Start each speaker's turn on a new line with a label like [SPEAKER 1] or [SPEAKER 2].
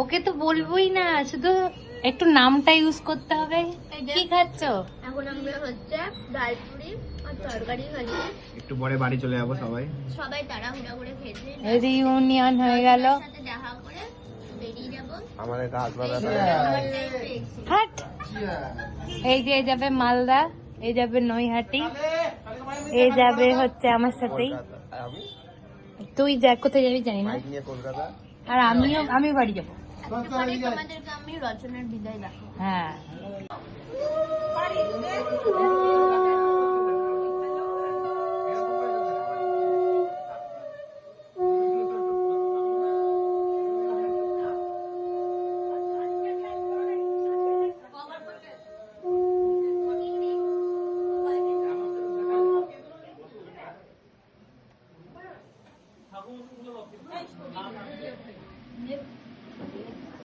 [SPEAKER 1] ওকে তো বলবোই না, শুধু একটু নামটা ইউজ করতে হবে। কি খাচ্ছ?
[SPEAKER 2] এখন আমরা হচ্ছে ডাল পুরি আর তরকারি খাচ্ছি।
[SPEAKER 3] একটু পরে বাড়ি চলে যাবো সবাই।
[SPEAKER 2] সবাই তাড়াহুড়া করে খেয়েছে,
[SPEAKER 1] রিউনিয়ন হয়ে গেল।
[SPEAKER 2] সাথে দেখা করে বেরিয়ে যাবো।
[SPEAKER 3] আমাদের কাজ
[SPEAKER 1] হাট। এই যে যাবে মালদা, এই যাবে নৈহাটি, এই যাবে হচ্ছে আমার সাথেই। তুই যা, কোথায় যাবি জানি না।
[SPEAKER 3] কলকাতা।
[SPEAKER 1] আর আমি বাড়ি যাবো।
[SPEAKER 2] একটু পরে তোমাদেরকে আমি রচনার বিদায় দেখাবো।
[SPEAKER 1] হ্যাঁ।